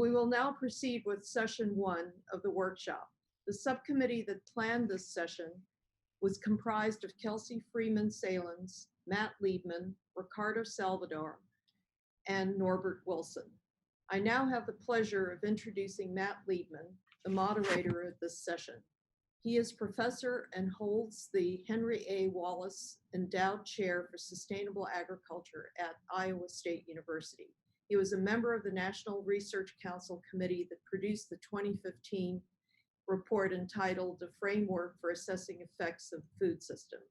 We will now proceed with session 1 of the workshop. The subcommittee that planned this session was comprised of Kelsey Freeman Salins, Matt Liebman, Ricardo Salvador, and Norbert Wilson. I now have the pleasure of introducing Matt Liebman, the moderator of this session. He is professor and holds the Henry A. Wallace Endowed Chair for Sustainable Agriculture at Iowa State University. He was a member of the National Research Council Committee that produced the 2015 report entitled "The Framework for Assessing Effects of the Food System."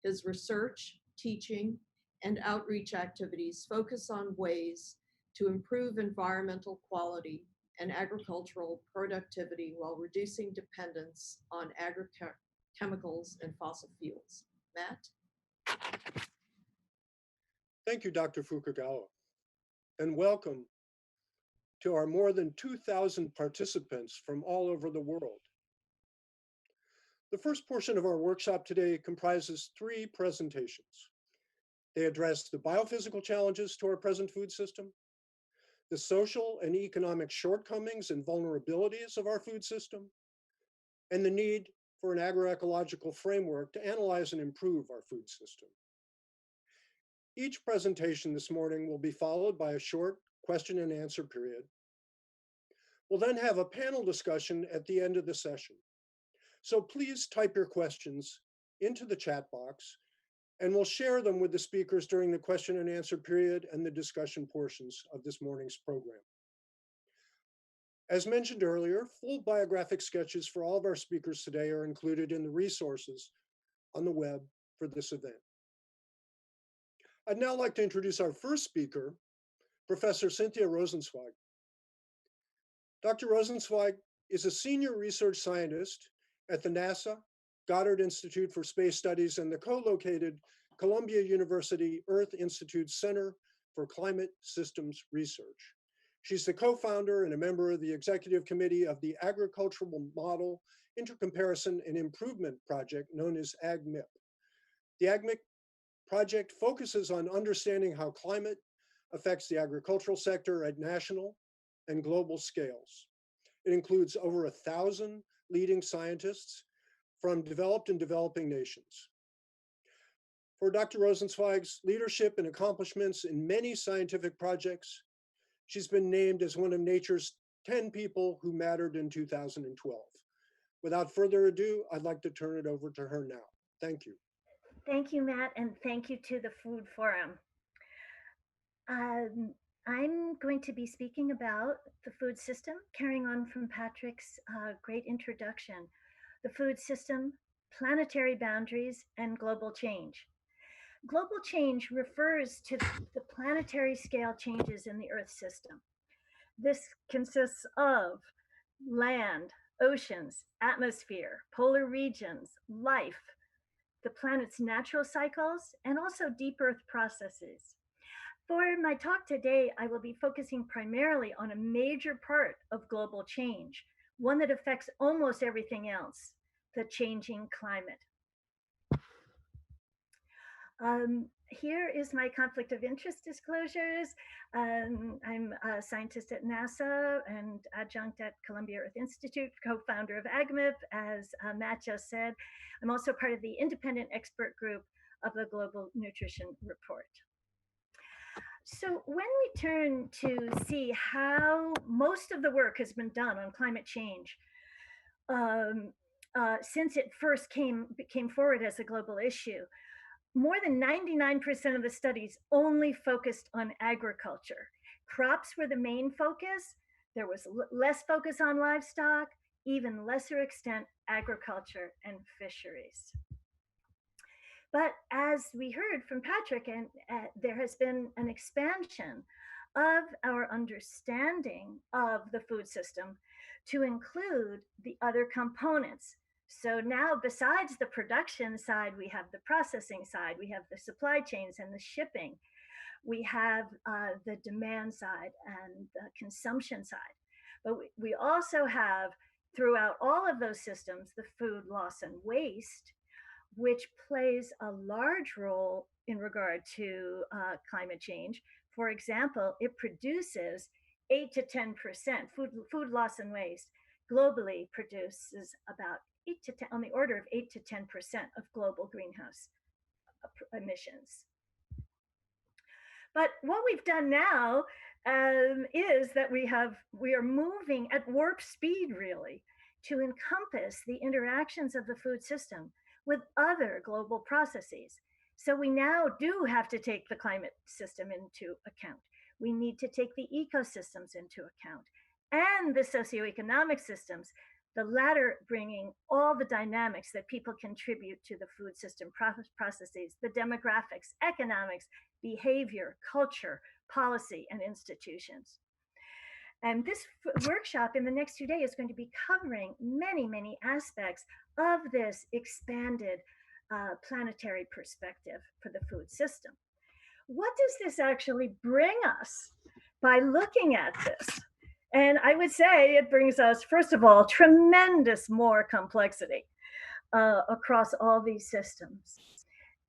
His research, teaching, and outreach activities focus on ways to improve environmental quality and agricultural productivity while reducing dependence on agrochemicals and fossil fuels. Matt? Thank you, Dr. Fukugawa, and welcome to our more than 2,000 participants from all over the world. The first portion of our workshop today comprises 3 presentations. They address the biophysical challenges to our present food system, the social and economic shortcomings and vulnerabilities of our food system, and the need for an agroecological framework to analyze and improve our food system. Each presentation this morning will be followed by a short question and answer period. We'll then have a panel discussion at the end of the session. So please type your questions into the chat box, and we'll share them with the speakers during the question and answer period and the discussion portions of this morning's program. As mentioned earlier, full biographic sketches for all of our speakers today are included in the resources on the web for this event. I'd now like to introduce our first speaker, Professor Cynthia Rosenzweig. Dr. Rosenzweig is a senior research scientist at the NASA Goddard Institute for Space Studies and the co-located Columbia University Earth Institute Center for Climate Systems Research. She's the co-founder and a member of the executive committee of the Agricultural Model Intercomparison and Improvement Project, known as AgMIP. The AgMIP project focuses on understanding how climate affects the agricultural sector at national and global scales. It includes over 1,000 leading scientists from developed and developing nations. For Dr. Rosenzweig's leadership and accomplishments in many scientific projects, she's been named as one of Nature's 10 people who mattered in 2012. Without further ado, I'd like to turn it over to her now. Thank you. Thank you, Matt, and thank you to the Food Forum. I'm going to be speaking about the food system, carrying on from Patrick's great introduction. The food system, planetary boundaries, and global change. Global change refers to the planetary scale changes in the Earth system. This consists of land, oceans, atmosphere, polar regions, life, the planet's natural cycles, and also deep Earth processes. For my talk today, I will be focusing primarily on a major part of global change, one that affects almost everything else, the changing climate. Here is my conflict of interest disclosures. I'm a scientist at NASA and adjunct at Columbia Earth Institute, co-founder of AgMIP, as Matt just said. I'm also part of the independent expert group of the Global Nutrition Report. So when we turn to see how most of the work has been done on climate change, since it first came forward as a global issue, more than 99% of the studies only focused on agriculture. Crops were the main focus. There was less focus on livestock, even lesser extent agriculture and fisheries. But as we heard from Patrick, and there has been an expansion of our understanding of the food system to include the other components. So now, besides the production side, we have the processing side, we have the supply chains and the shipping, we have the demand side and the consumption side. But we also have, throughout all of those systems, the food loss and waste, which plays a large role in regard to climate change. For example, it produces 8 to 10%. Food loss and waste globally produces about 8 to 10, on the order of 8 to 10% of global greenhouse emissions. But what we've done now is that we are moving at warp speed, really, to encompass the interactions of the food system with other global processes. So we now do have to take the climate system into account. We need to take the ecosystems into account and the socioeconomic systems, the latter bringing all the dynamics that people contribute to the food system processes, the demographics, economics, behavior, culture, policy, and institutions. And this workshop in the next 2 days is going to be covering many, many aspects of this expanded planetary perspective for the food system. What does this actually bring us by looking at this? And I would say it brings us, first of all, tremendous more complexity across all these systems.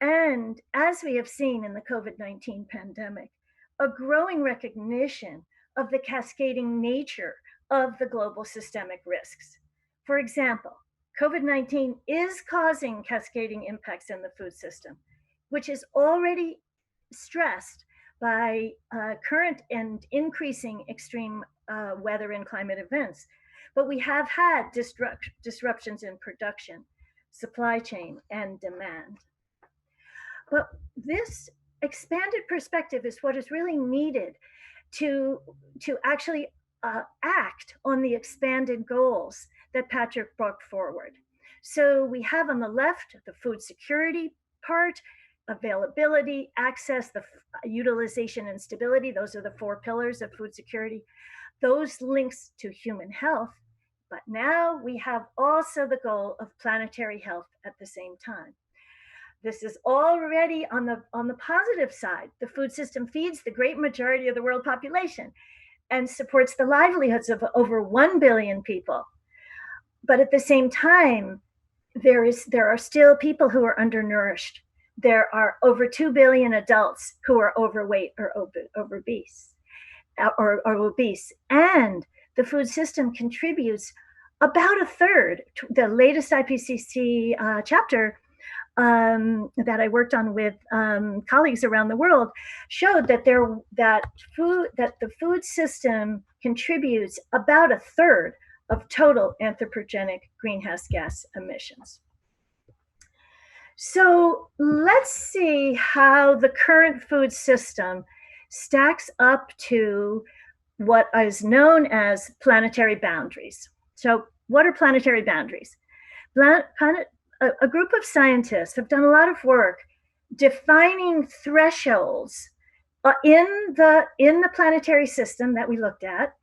And as we have seen in the COVID-19 pandemic, a growing recognition of the cascading nature of the global systemic risks. For example, COVID-19 is causing cascading impacts in the food system, which is already stressed by current and increasing extreme weather and climate events. But we have had disruptions in production, supply chain, and demand. But this expanded perspective is what is really needed to actually act on the expanded goals that Patrick brought forward. So we have on the left the food security part, availability, access, the utilization and stability. Those are the 4 pillars of food security. Those links to human health. But now we have also the goal of planetary health at the same time. This is already on the positive side. The food system feeds the great majority of the world population and supports the livelihoods of over 1 billion people. But at the same time, there are still people who are undernourished. There are over 2 billion adults who are overweight or obese. And the food system contributes about a third. The latest IPCC chapter that I worked on with colleagues around the world showed that the food system contributes about a third of total anthropogenic greenhouse gas emissions. So let's see how the current food system stacks up to what is known as planetary boundaries. So what are planetary boundaries? A group of scientists have done a lot of work defining thresholds in the planetary system that we looked at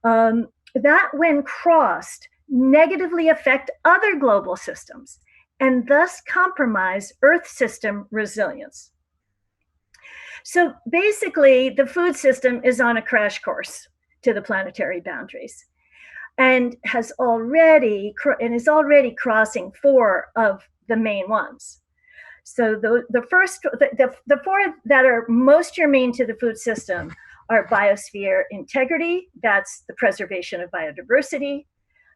that, when crossed, negatively affect other global systems and thus compromise Earth system resilience. So basically, the food system is on a crash course to the planetary boundaries and is already crossing 4 of the main ones. So the 4 that are most germane to the food system are biosphere integrity, that's the preservation of biodiversity,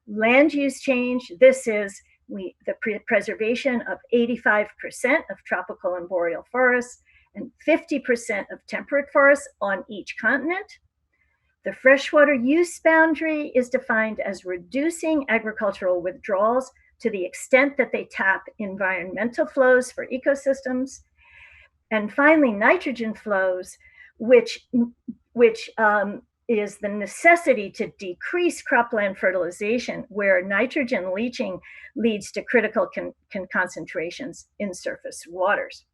land use change, this is the preservation of 85% of tropical and boreal forests and 50% of temperate forests on each continent. The freshwater use boundary is defined as reducing agricultural withdrawals to the extent that they tap environmental flows for ecosystems. And finally, nitrogen flows, which is the necessity to decrease cropland fertilization, where nitrogen leaching leads to critical concentrations in surface waters.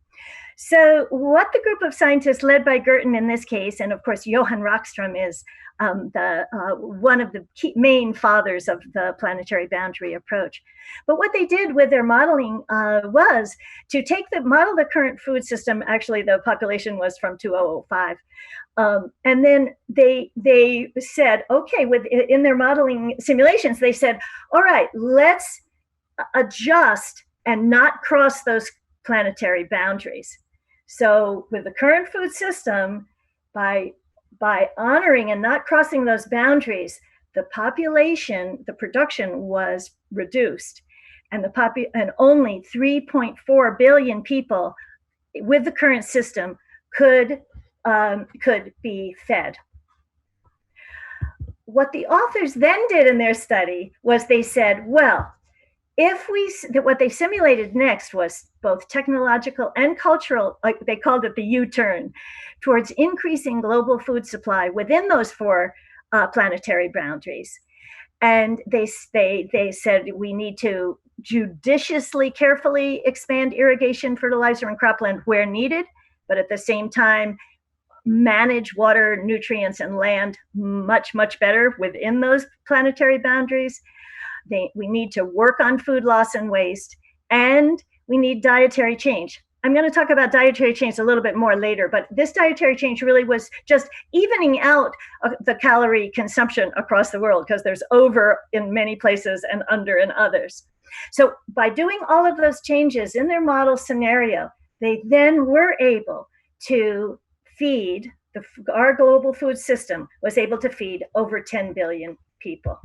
So what the group of scientists led by Gerten in this case, and of course Johan Rockström is one of the main fathers of the planetary boundary approach. But what they did with their modeling was to model the current food system. Actually, the population was from 2005. And then they said, okay, in their modeling simulations, they said, all right, let's adjust and not cross those planetary boundaries. So with the current food system, by by honoring and not crossing those boundaries, the population, the production was reduced, and and only 3.4 billion people with the current system could be fed. What the authors then did in their study was they said, well, what they simulated next was both technological and cultural, like they called it the U-turn, towards increasing global food supply within those four planetary boundaries. And they said we need to judiciously, carefully expand irrigation, fertilizer, and cropland where needed, but at the same time, manage water, nutrients, and land much, much better within those planetary boundaries. We need to work on food loss and waste, and we need dietary change. I'm going to talk about dietary change a little bit more later, but this dietary change really was just evening out the calorie consumption across the world, because there's over in many places and under in others. So by doing all of those changes in their model scenario, they then were able to feed, our global food system was able to feed over 10 billion people.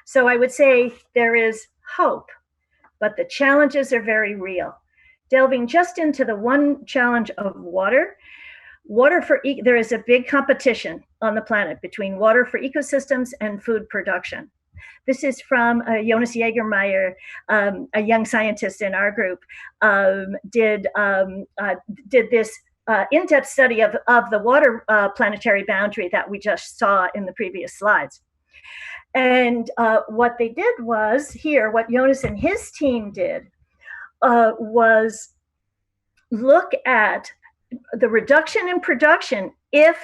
So I would say there is hope, but the challenges are very real. Delving just into the one challenge of water there is a big competition on the planet between water for ecosystems and food production. This is from Jonas Jägermeyer, a young scientist in our group, did this in-depth study of the water planetary boundary that we just saw in the previous slides. And what they did was here, what Jonas and his team did was look at the reduction in production if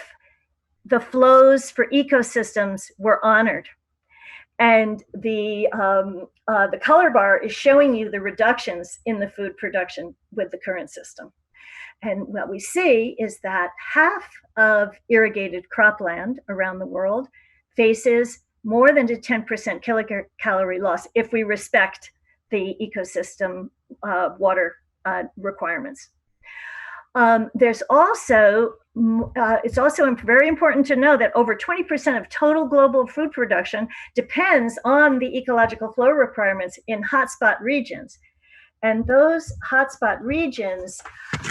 the flows for ecosystems were honored. And the color bar is showing you the reductions in the food production with the current system. And what we see is that half of irrigated cropland around the world faces more than a 10% kilocalorie loss if we respect the ecosystem water requirements. There's also, it's also very important to know that over 20% of total global food production depends on the ecological flow requirements in hotspot regions. And those hotspot regions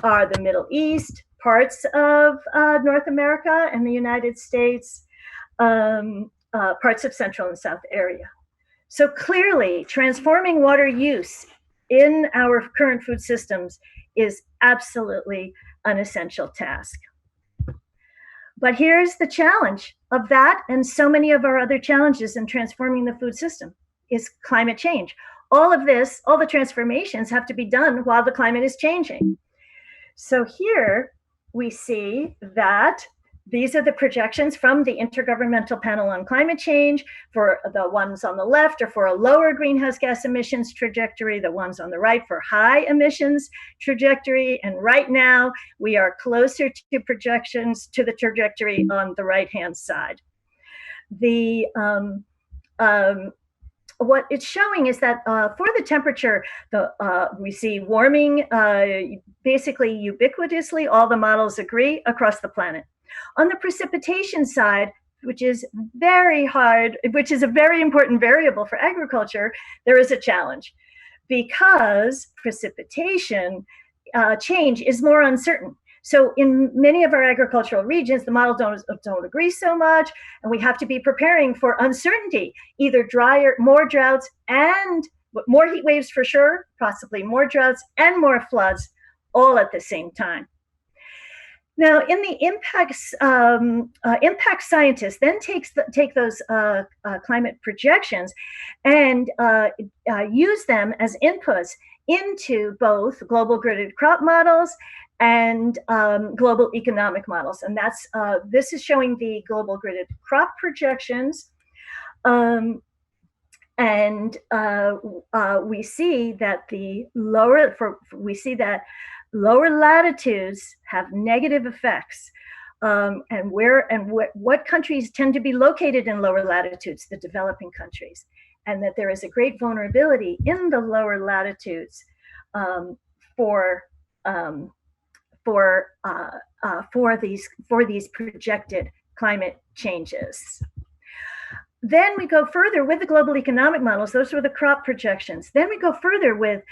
are the Middle East, parts of North America and the United States, parts of Central and South area. So clearly, transforming water use in our current food systems is absolutely an essential task. But here's the challenge of that, and so many of our other challenges in transforming the food system is climate change. All of this, all the transformations have to be done while the climate is changing. So here we see that these are the projections from the Intergovernmental Panel on Climate Change. For the ones on the left are for a lower greenhouse gas emissions trajectory, the ones on the right for high emissions trajectory. And right now we are closer to projections to the trajectory on the right-hand side. What it's showing is that for the temperature, we see warming basically ubiquitously. All the models agree across the planet. On the precipitation side, which is very hard, which is a very important variable for agriculture, there is a challenge because precipitation change is more uncertain. So in many of our agricultural regions, the models don't agree so much, and we have to be preparing for uncertainty, either drier, more droughts and more heat waves for sure, possibly more droughts and more floods all at the same time. Now, in the impact scientists then take those climate projections and use them as inputs into both global gridded crop models and global economic models. And that's this is showing the global gridded crop projections. We see that lower latitudes have negative effects, what countries tend to be located in lower latitudes, the developing countries, and that there is a great vulnerability in the lower latitudes for for these projected climate changes. Then we go further with the global economic models. Those were the crop projections. Then we go further with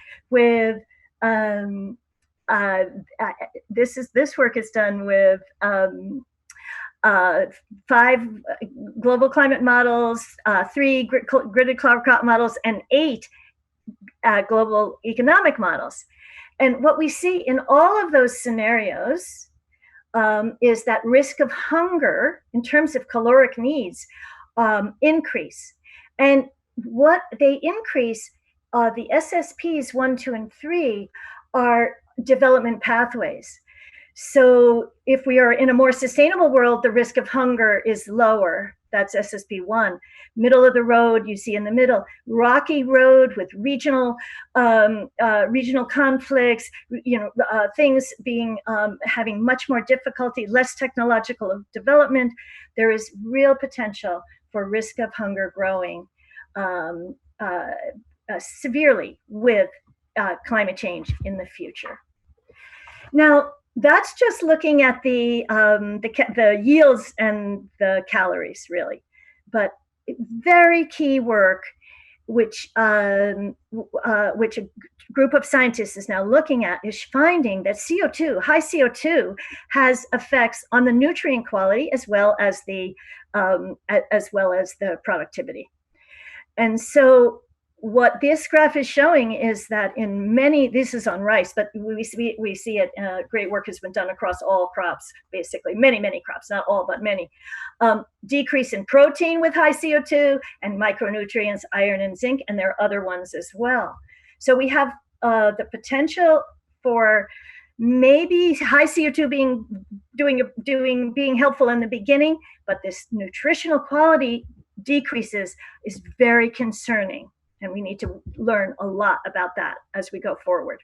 this work is done with 5 global climate models, 3 gridded crop models, and 8 global economic models. And what we see in all of those scenarios is that risk of hunger in terms of caloric needs increase. And what they increase, the SSPs 1, 2, and 3 are development pathways. So if we are in a more sustainable world, the risk of hunger is lower. That's SSP 1. Middle of the road, you see in the middle, rocky road with regional conflicts, things being having much more difficulty, less technological development. There is real potential for risk of hunger growing severely with climate change in the future. Now, that's just looking at the yields and the calories, really. But very key work, which a group of scientists is now looking at, is finding that CO2, high CO2, has effects on the nutrient quality as well as the productivity. And so what this graph is showing is that in many, this is on rice, but we see it, great work has been done across all crops, basically, many crops, not all, but many. Decrease in protein with high CO2 and micronutrients, iron and zinc, and there are other ones as well. So we have the potential for maybe high CO2 being helpful in the beginning, but this nutritional quality decreases is very concerning. And we need to learn a lot about that as we go forward.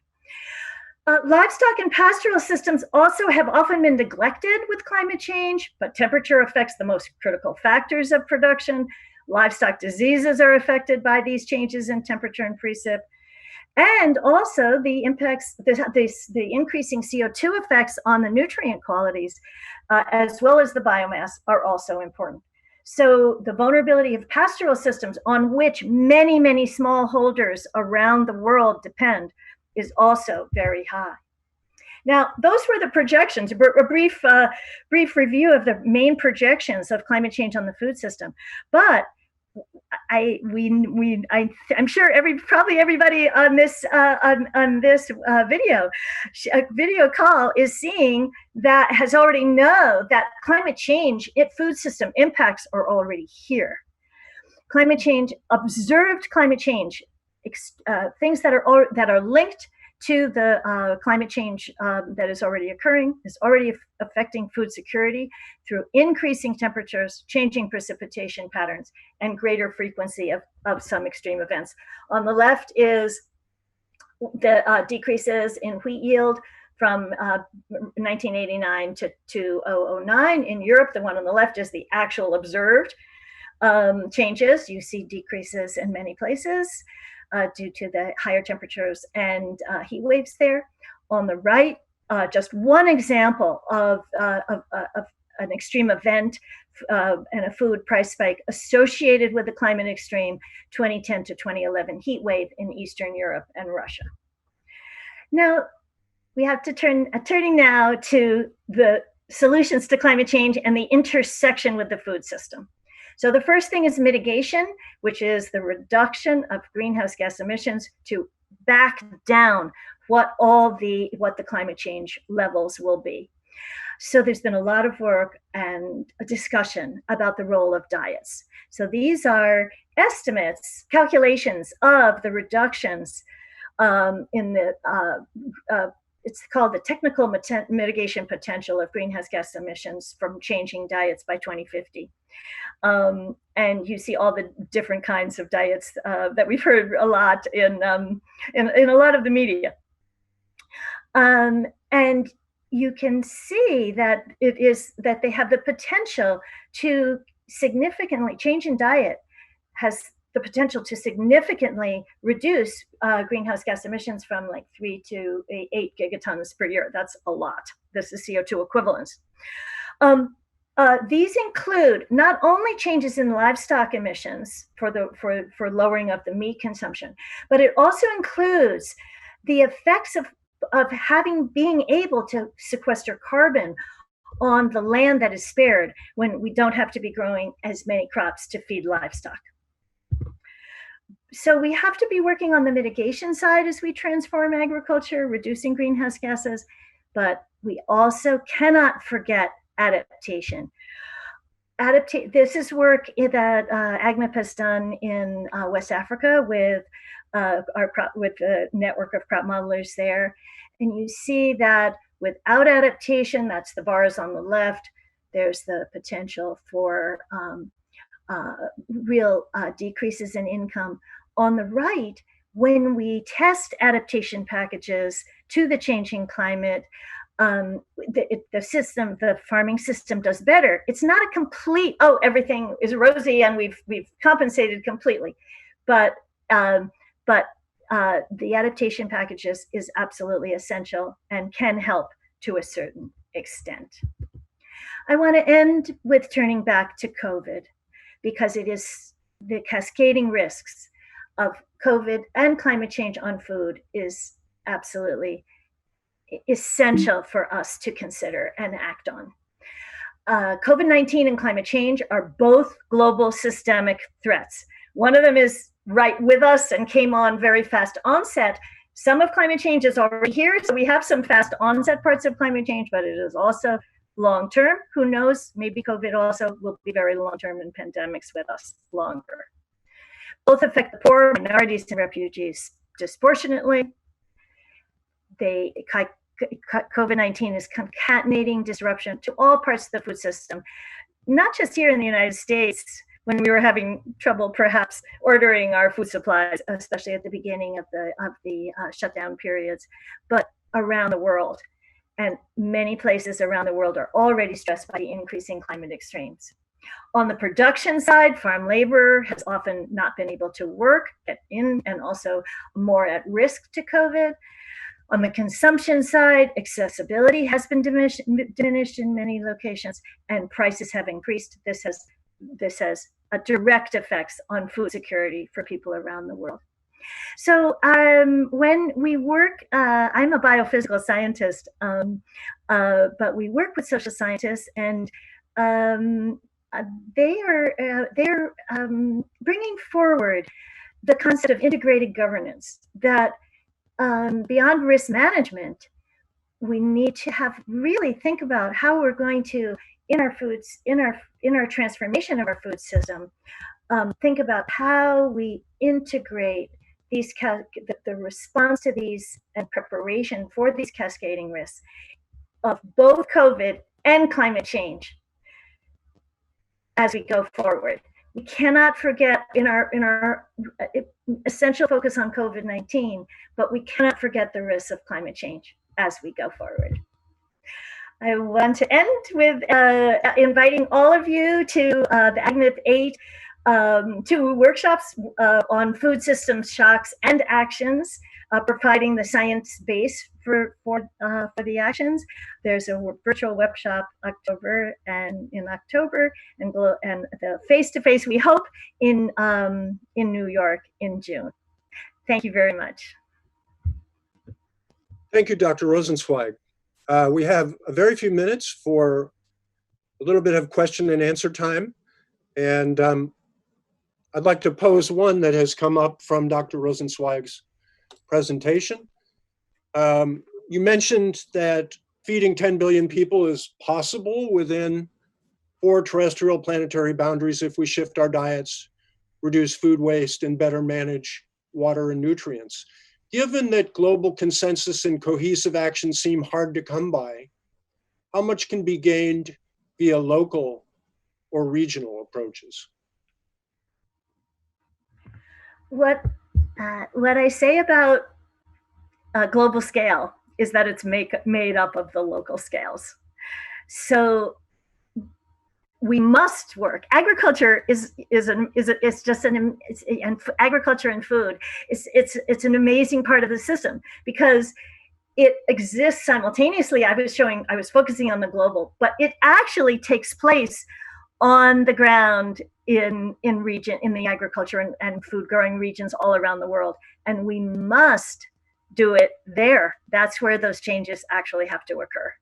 Livestock and pastoral systems also have often been neglected with climate change, but temperature affects the most critical factors of production. Livestock diseases are affected by these changes in temperature and precip. And also the impacts, the increasing CO2 effects on the nutrient qualities, as well as the biomass, are also important. So the vulnerability of pastoral systems, on which many smallholders around the world depend, is also very high. Now, those were the projections, a brief review of the main projections of climate change on the food system. But I'm sure probably everybody on this video call is seeing that, has already know that climate change, food system impacts are already here. Climate change, observed climate change, things that are linked to the climate change that is already occurring, is already affecting food security through increasing temperatures, changing precipitation patterns, and greater frequency of some extreme events. On the left is the decreases in wheat yield from 1989 to 2009 in Europe. The one on the left is the actual observed changes. You see decreases in many places due to the higher temperatures and heat waves there. On the right, just one example of an extreme event and a food price spike associated with the climate extreme 2010 to 2011 heat wave in Eastern Europe and Russia. Now, we have to turning now to the solutions to climate change and the intersection with the food system. So the first thing is mitigation, which is the reduction of greenhouse gas emissions to back down what the climate change levels will be. So there's been a lot of work and a discussion about the role of diets. So these are estimates, calculations of the reductions in the it's called the technical mitigation potential of greenhouse gas emissions from changing diets by 2050. And you see all the different kinds of diets that we've heard a lot in a lot of the media. And you can see that that they have the potential to significantly, change in diet has the potential to significantly reduce greenhouse gas emissions from like 3 to 8 gigatons per year. That's a lot. this is CO2 equivalents. These include not only changes in livestock emissions for lowering of the meat consumption, but it also includes the effects of being able to sequester carbon on the land that is spared when we don't have to be growing as many crops to feed livestock. So we have to be working on the mitigation side as we transform agriculture, reducing greenhouse gases, but we also cannot forget adaptation. This is work that AGMIP has done in West Africa with the network of crop modelers there. And you see that without adaptation, that's the bars on the left, there's the potential for real decreases in income. On the right, when we test adaptation packages to the changing climate, the farming system does better. It's not a complete, oh, everything is rosy and we've compensated completely, but the adaptation packages is absolutely essential and can help to a certain extent. I want to end with turning back to COVID, because it is the cascading risks of COVID and climate change on food is absolutely essential for us to consider and act on. COVID-19 and climate change are both global systemic threats. One of them is right with us and came on very fast onset. Some of climate change is already here, so we have some fast onset parts of climate change, but it is also long-term. Who knows, maybe COVID also will be very long-term and pandemics with us longer. Both affect the poor, minorities, and refugees disproportionately. COVID-19 is concatenating disruption to all parts of the food system, not just here in the United States, when we were having trouble perhaps ordering our food supplies, especially at the beginning of the shutdown periods, but around the world. And many places around the world are already stressed by the increasing climate extremes. On the production side, farm labor has often not been able to work, get in, and also more at risk to COVID. On the consumption side, accessibility has been diminished in many locations, and prices have increased. This has a direct effects on food security for people around the world. So when we work, I'm a biophysical scientist, but we work with social scientists, and they're bringing forward the concept of integrated governance, that beyond risk management, we need to really think about how we're going to, in our transformation of our food system, think about how we integrate the response to these and preparation for these cascading risks of both COVID and climate change as we go forward. We cannot forget in our essential focus on COVID-19, but we cannot forget the risks of climate change as we go forward. I want to end with inviting all of you to the AGMIP 8 2 workshops on food systems shocks and actions, providing the science base for the actions. There's a virtual workshop in October, and the face-to-face we hope in New York in June. Thank you very much. Thank you, Dr. Rosenzweig. We have a very few minutes for a little bit of question and answer time. And I'd like to pose one that has come up from Dr. Rosenzweig's presentation. You mentioned that feeding 10 billion people is possible within 4 terrestrial planetary boundaries if we shift our diets, reduce food waste, and better manage water and nutrients. Given that global consensus and cohesive action seem hard to come by, how much can be gained via local or regional approaches? What I say about global scale is that it's made up of the local scales. So we must work. Agriculture agriculture and food. It's an amazing part of the system, because it exists simultaneously. I was focusing on the global, but it actually takes place on the ground in the agriculture and food growing regions all around the world. And we must do it there. That's where those changes actually have to occur.